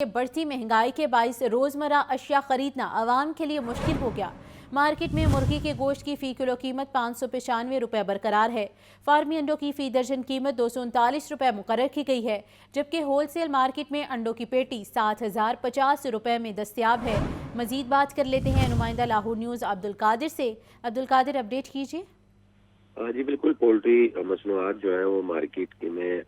بڑھتی مہنگائی کے باعث روزمرہ اشیاء خریدنا عوام کے لیے مشکل ہو گیا۔ مارکیٹ میں مرغی کے گوشت کی فی کلو قیمت 595 روپے برقرار ہے۔ فارمی انڈوں کی فی درجن قیمت 239 روپے مقرر کی گئی ہے، جبکہ ہول سیل مارکیٹ میں انڈوں کی پیٹی 7050 روپے میں دستیاب ہے۔ مزید بات کر لیتے ہیں نمائندہ لاہور نیوز عبدالقادر سے۔ عبدالقادر، اپڈیٹ کیجیے۔ جی بالکل، پولٹری مصنوعات جو ہے وہ مارکیٹ میں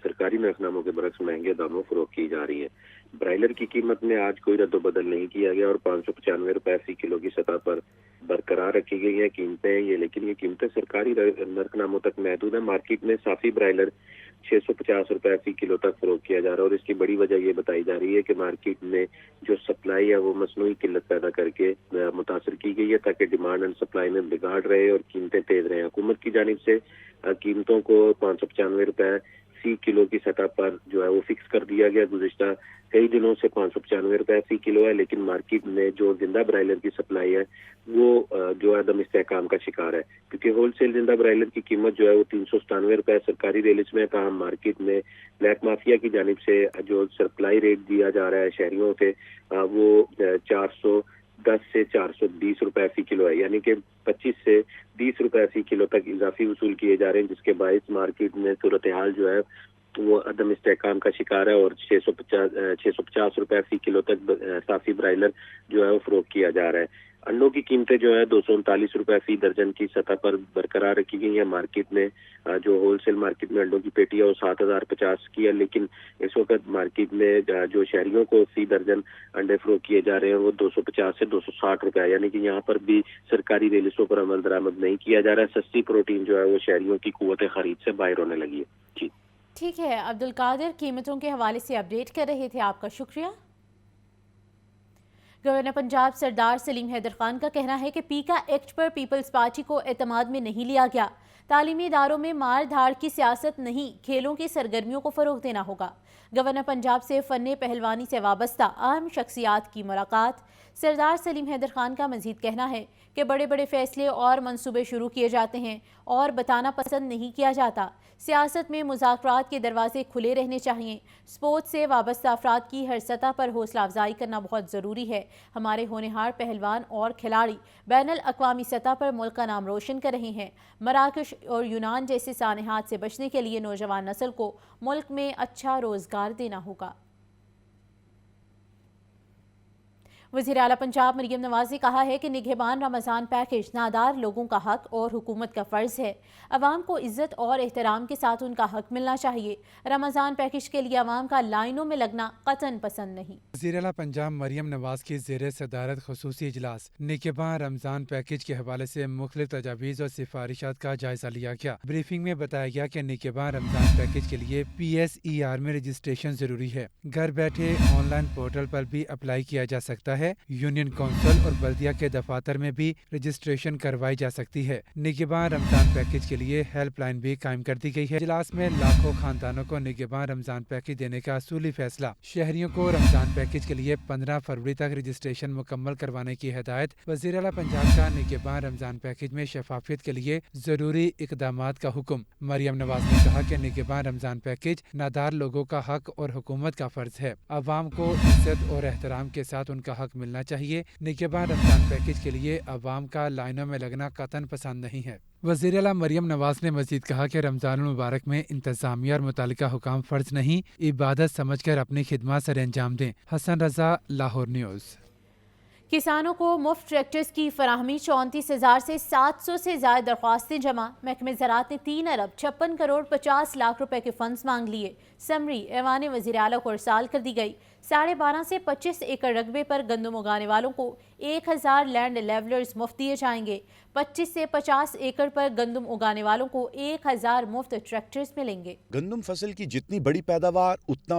سرکاری نرخناموں کے برعکس مہنگے داموں فروخت کی جا رہی ہے۔ برائلر کی قیمت میں آج کوئی رد و بدل نہیں کیا گیا اور 595 روپے فی کلو کی سطح پر برقرار رکھی گئی ہیں قیمتیں لیکن یہ قیمتیں سرکاری نرخناموں تک محدود ہیں۔ مارکیٹ میں صافی برائلر 650 روپے فی کلو تک فروخت کیا جا رہا ہے اور اس کی بڑی وجہ یہ بتائی جا رہی ہے کہ مارکیٹ میں جو سپلائی ہے وہ مصنوعی قلت پیدا کر کے متاثر کی گئی ہے تاکہ ڈیمانڈ اینڈ سپلائی میں بگاڑ رہے اور قیمتیں تیز رہے۔ حکومت کی جانب سے قیمتوں کو 595 روپے فی کلو کی سطح پر جو ہے وہ فکس کر دیا گیا۔ گزشتہ کئی دنوں سے 595 روپے فی کلو ہے، لیکن مارکیٹ میں جو زندہ برائلر کی سپلائی ہے وہ جو عدم استحکام کا شکار ہے، کیونکہ ہول سیل زندہ برائلر کی قیمت جو ہے وہ 397 روپے سرکاری ریلز میں، تاہم مارکیٹ میں بلیک مافیا کی جانب سے جو سپلائی ریٹ دیا جا رہا ہے شہریوں سے وہ 410 سے 420 روپے فی کلو ہے، یعنی کہ 25 سے 20 روپے فی کلو تک اضافی وصول کیے جا رہے ہیں، جس کے باعث مارکیٹ میں صورتحال جو ہے وہ عدم استحکام کا شکار ہے اور 650 روپے فی کلو تک صافی برائلر جو ہے وہ فروخت کیا جا رہا ہے۔ انڈوں کی قیمتیں جو ہے 239 روپے فی درجن کی سطح پر برقرار رکھی گئی ہیں۔ مارکیٹ میں جو ہول سیل مارکیٹ میں انڈوں کی پیٹی ہے وہ 7050 کی ہے، لیکن اس وقت مارکیٹ میں جو شہریوں کو فی درجن انڈے فروخت کیے جا رہے ہیں وہ 250 سے 260 روپے، یعنی کہ یہاں پر بھی سرکاری ریلسوں پر عمل درآمد نہیں کیا جا رہا ہے۔ سستی پروٹین جو ہے وہ شہریوں کی قوت خرید سے باہر ہونے لگی ہے۔ جی ٹھیک ہے عبدالقادر، قیمتوں کے حوالے سے اپڈیٹ کر رہے تھے، آپ کا شکریہ۔ گورنر پنجاب سردار سلیم حیدر خان کا کہنا ہے کہ پیکا ایکٹ پر پیپلز پارٹی کو اعتماد میں نہیں لیا گیا۔ تعلیمی اداروں میں مار دھاڑ کی سیاست نہیں، کھیلوں کی سرگرمیوں کو فروغ دینا ہوگا۔ گورنر پنجاب سے فن پہلوانی سے وابستہ اہم شخصیات کی ملاقات۔ سردار سلیم حیدر خان کا مزید کہنا ہے کہ بڑے بڑے فیصلے اور منصوبے شروع کیے جاتے ہیں اور بتانا پسند نہیں کیا جاتا۔ سیاست میں مذاکرات کے دروازے کھلے رہنے چاہیے۔ سپورٹس سے وابستہ افراد کی ہر سطح پر حوصلہ افزائی کرنا بہت ضروری ہے۔ ہمارے ہونہار پہلوان اور کھلاڑی بین الاقوامی سطح پر ملک کا نام روشن کر رہے ہیں۔ مراکش اور یونان جیسے سانحات سے بچنے کے لیے نوجوان نسل کو ملک میں اچھا روزگار دینا ہوگا۔ وزیر اعلیٰ پنجاب مریم نواز نے کہا ہے کہ نگہبان رمضان پیکج نادار لوگوں کا حق اور حکومت کا فرض ہے۔ عوام کو عزت اور احترام کے ساتھ ان کا حق ملنا چاہیے۔ رمضان پیکج کے لیے عوام کا لائنوں میں لگنا قطعاً پسند نہیں۔ وزیر اعلیٰ پنجاب مریم نواز کی زیر صدارت خصوصی اجلاس نگہبان رمضان پیکج کے حوالے سے مختلف تجاویز اور سفارشات کا جائزہ لیا گیا۔ بریفنگ میں بتایا گیا کہ نگہبان رمضان پیکج کے لیے PSER میں رجسٹریشن ضروری ہے۔ گھر بیٹھے آن لائن پورٹل پر بھی اپلائی کیا جا سکتا ہے۔ یونین کونسل اور بلدیہ کے دفاتر میں بھی رجسٹریشن کروائی جا سکتی ہے۔ نگہبان رمضان پیکج کے لیے ہیلپ لائن بھی قائم کر دی گئی ہے۔ اجلاس میں لاکھوں خاندانوں کو نگہبان رمضان پیکج دینے کا اصولی فیصلہ۔ شہریوں کو رمضان پیکج کے لیے 15 فروری تک رجسٹریشن مکمل کروانے کی ہدایت۔ وزیر اعلیٰ پنجاب کا نگہبان رمضان پیکج میں شفافیت کے لیے ضروری اقدامات کا حکم۔ مریم نواز نے کہا کہ نگہبان رمضان پیکج نادار لوگوں کا حق اور حکومت کا فرض ہے۔ عوام کو عزت اور احترام کے ساتھ ان کا حق ملنا چاہیے۔ نگہبان رمضان پیکج کے لیے عوام کا لائنوں میں لگنا قطعاً پسند نہیں ہے۔ وزیر اعلیٰ مریم نواز نے مزید کہا کہ رمضان المبارک میں انتظامیہ اور متعلقہ حکام فرض نہیں، عبادت سمجھ کر اپنی خدمات سر انجام دیں۔ حسن رضا، لاہور نیوز۔ کسانوں کو مفت ٹریکٹرز کی فراہمی 34,000 سے 700 سے زائد درخواستیں جمع۔ محکمہ زراعت نے 3 ارب 56 کروڑ 50 لاکھ روپے کے فنڈز مانگ لیے۔ سمری ایوان وزیر اعلیٰ کو ارسال کر دی گئی۔ 12.5 سے 25 ایکڑ رقبے پر گندم اگانے والوں کو 1000 لینڈ لیولرز مفت دیے جائیں گے۔ 25 سے 50 ایکڑ پر گندم اگانے والوں کو 1000 مفت ٹریکٹرز ملیں گے۔ گندم فصل کی جتنی بڑی پیداوار اتنا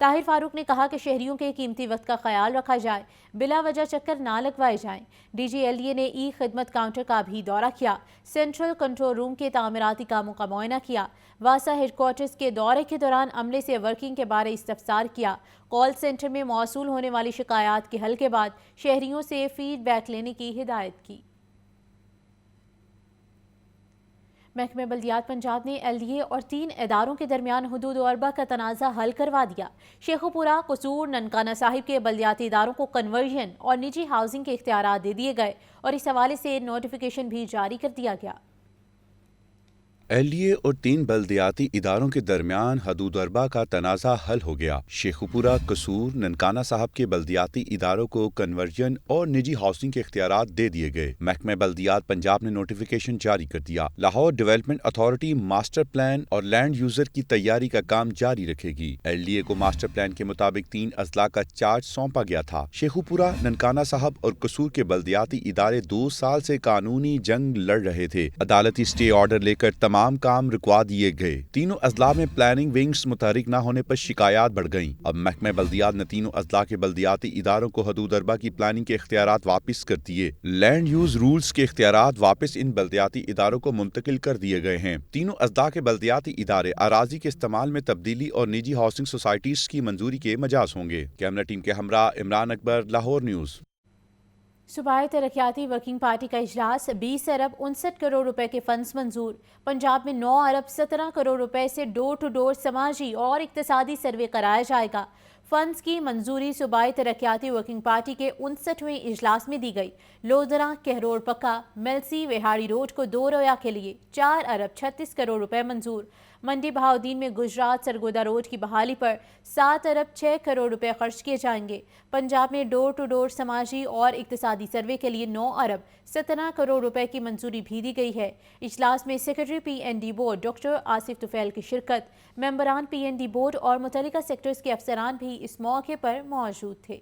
طاہر فاروق نے کہا کہ شہریوں کے قیمتی وقت کا خیال رکھا جائے، بلا وجہ چکر نہ لگوائے جائیں۔ D G L D A نے ای خدمت کاؤنٹر کا بھی دورہ کیا، سینٹرل کنٹرول روم کے تعمیراتی کاموں کا معائنہ کیا، واسا ہیڈ کوارٹرز کے دورے کے دوران عملے سے ورکنگ کے بارے استفسار کیا، کال سینٹر میں موصول ہونے والی شکایات کے حل کے بعد شہریوں سے فیڈ بیک لینے کی ہدایت کی۔ محکمہ بلدیات پنجاب نے ایل ڈی اے اور 3 اداروں کے درمیان حدود و اربا کا تنازع حل کروا دیا۔ شیخوپورہ، قصور، ننکانہ صاحب کے بلدیاتی اداروں کو کنورژن اور نجی ہاؤسنگ کے اختیارات دے دیے گئے اور اس حوالے سے نوٹیفیکیشن بھی جاری کر دیا گیا۔ ایل ڈی اے اور 3 بلدیاتی اداروں کے درمیان حدود اربا کا تنازع حل ہو گیا۔ شیخوپورہ، قصور، ننکانہ صاحب کے بلدیاتی اداروں کو کنورژن اور نجی ہاؤسنگ کے اختیارات دے دیے گئے۔ محکمہ بلدیات پنجاب نے نوٹیفیکیشن جاری کر دیا۔ Lahore development authority master plan اور لینڈ یوزر کی تیاری کا کام جاری رکھے گی۔ ایل ڈی اے کو ماسٹر پلان کے مطابق 3 اضلاع کا چارج سونپا گیا تھا۔ شیخوپورہ، ننکانہ صاحب اور قصور کے بلدیاتی ادارے 2 سال سے قانونی جنگ لڑ رہے تھے۔ عدالتی اسٹے آرڈر لے کر تمام کام رکوا دیے گئے۔ تینوں اضلاع میں پلاننگ ونگز متحرک نہ ہونے پر شکایات بڑھ گئیں۔ اب محکمہ بلدیات نے تینوں اضلاع کے بلدیاتی اداروں کو حدود اربا کی پلاننگ کے اختیارات واپس کر دیے۔ لینڈ یوز رولز کے اختیارات واپس ان بلدیاتی اداروں کو منتقل کر دیے گئے ہیں۔ تینوں اضلاع کے بلدیاتی ادارے اراضی کے استعمال میں تبدیلی اور نجی ہاؤسنگ سوسائٹیز کی منظوری کے مجاز ہوں گے۔ کیمرہ ٹیم کے ہمراہ عمران اکبر، لاہور نیوز۔ صوبائی ترقیاتی ورکنگ پارٹی کا اجلاس، 20 ارب 59 کروڑ روپے کے فنڈز منظور۔ پنجاب میں 9 ارب 17 کروڑ روپے سے ڈور ٹو ڈور سماجی اور اقتصادی سروے کرایا جائے گا۔ فنڈز کی منظوری صوبائی ترقیاتی ورکنگ پارٹی کے 59ویں اجلاس میں دی گئی۔ لودھرا، کہرور پکا، ملسی وہاڑی روڈ کو 2 رویا کے لیے 4 ارب 36 کروڑ روپے منظور۔ منڈی بہاؤدین میں گجرات سرگودا روڈ کی بحالی پر 7 ارب 6 کروڑ روپے خرچ کیے جائیں گے۔ پنجاب میں ڈور ٹو ڈور سماجی اور اقتصادی سروے کے لیے 9 ارب 17 کروڑ روپے کی منظوری بھی دی گئی ہے۔ اجلاس میں secretary P N D board doctor Asif Tufail کی شرکت، ممبران پی این ڈی بورڈ اور متعلقہ سیکٹرز کے افسران بھی اس موقع پر موجود تھے۔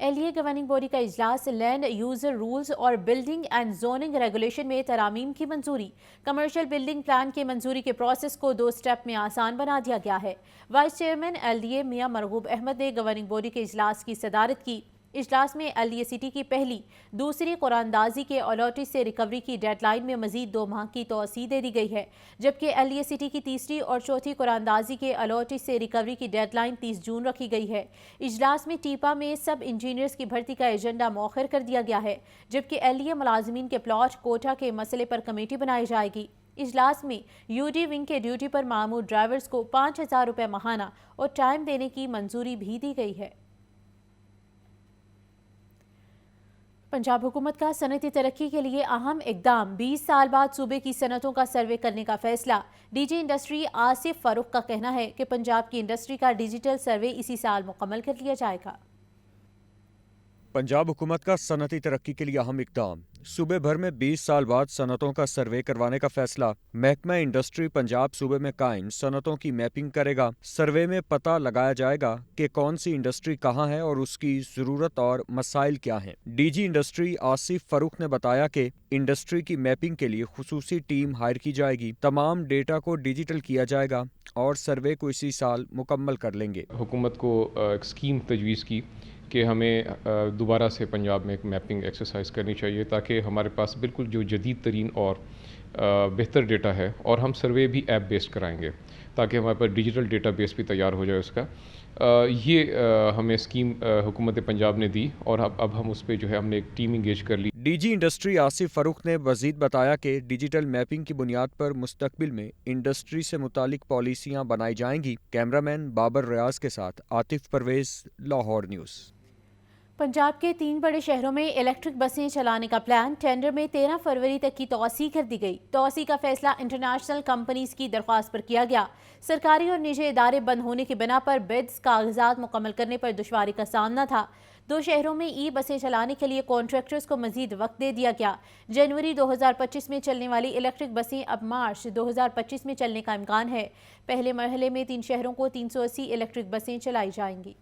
ایل ڈی اے گورننگ باڈی کا اجلاس، لینڈ یوزر رولز اور بلڈنگ اینڈ زوننگ ریگولیشن میں ترامیم کی منظوری۔ کمرشل بلڈنگ پلان کی منظوری کے پروسیس کو 2 سٹیپ میں آسان بنا دیا گیا ہے۔ وائس چیئرمین ایل ڈی اے میاں مرغوب احمد نے گورننگ باڈی کے اجلاس کی صدارت کی۔ اجلاس میں ایل ڈی اے سٹی کی پہلی، دوسری قراندازی کے الاٹی سے ریکوری کی ڈیڈ لائن میں مزید 2 ماہ کی توسیع دے دی گئی ہے، جبکہ ایل ڈی اے سٹی کی تیسری اور چوتھی قراندازی کے الاٹی سے ریکوری کی ڈیڈ لائن 30 جون رکھی گئی ہے۔ اجلاس میں ٹیپا میں سب انجینئرز کی بھرتی کا ایجنڈا مؤخر کر دیا گیا ہے، جبکہ ایل ڈی اے ملازمین کے پلاٹ کوٹا کے مسئلے پر کمیٹی بنائی جائے گی۔ اجلاس میں یو ڈی ونگ کے ڈیوٹی پر مامور ڈرائیورز کو 5000 روپے ماہانہ اور ٹائم دینے کی منظوری بھی دی گئی ہے۔ پنجاب حکومت کا صنعتی ترقی کے لیے اہم اقدام، 20 سال بعد صوبے کی صنعتوں کا سروے کرنے کا فیصلہ۔ ڈی جی انڈسٹری آصف فاروق کا کہنا ہے کہ پنجاب کی انڈسٹری کا ڈیجیٹل سروے اسی سال مکمل کر لیا جائے گا۔ پنجاب حکومت کا صنعتی ترقی کے لیے اہم اقدام، صوبے بھر میں 20 سال بعد صنعتوں کا سروے کروانے کا فیصلہ۔ محکمہ انڈسٹری پنجاب صوبے میں قائم صنعتوں کی میپنگ کرے گا۔ سروے میں پتہ لگایا جائے گا کہ کون سی انڈسٹری کہاں ہے اور اس کی ضرورت اور مسائل کیا ہیں۔ ڈی جی انڈسٹری آصف فاروق نے بتایا کہ انڈسٹری کی میپنگ کے لیے خصوصی ٹیم ہائر کی جائے گی، تمام ڈیٹا کو ڈیجیٹل کیا جائے گا اور سروے کو اسی سال مکمل کر لیں گے۔ حکومت کو ایک اسکیم تجویز کی کہ ہمیں دوبارہ سے پنجاب میں ایک میپنگ ایکسرسائز کرنی چاہیے تاکہ ہمارے پاس بالکل جو جدید ترین اور بہتر ڈیٹا ہے، اور ہم سروے بھی ایپ بیسڈ کرائیں گے تاکہ ہمارے پاس ڈیجیٹل ڈیٹا بیس بھی تیار ہو جائے اس کا۔ یہ ہمیں اسکیم حکومت پنجاب نے دی اور اب ہم اس پہ جو ہے ہم نے ایک ٹیم انگیج کر لی۔ ڈی جی انڈسٹری آصف فاروق نے مزید بتایا کہ ڈیجیٹل میپنگ کی بنیاد پر مستقبل میں انڈسٹری سے متعلق پالیسیاں بنائی جائیں گی۔ کیمرہ مین بابر ریاض کے ساتھ عاطف پرویز، لاہور نیوز۔ پنجاب کے 3 بڑے شہروں میں الیکٹرک بسیں چلانے کا پلان، ٹینڈر میں 13 فروری تک کی توسیع کر دی گئی۔ توسیع کا فیصلہ انٹرنیشنل کمپنیز کی درخواست پر کیا گیا۔ سرکاری اور نجی ادارے بند ہونے کی بنا پر بڈز کاغذات مکمل کرنے پر دشواری کا سامنا تھا۔ 2 شہروں میں ای بسیں چلانے کے لیے کانٹریکٹرز کو مزید وقت دے دیا گیا۔ جنوری 2025 میں چلنے والی الیکٹرک بسیں اب مارچ 2025 میں چلنے کا امکان ہے۔ پہلے مرحلے میں 3 شہروں کو 380 الیکٹرک بسیں چلائی جائیں گی۔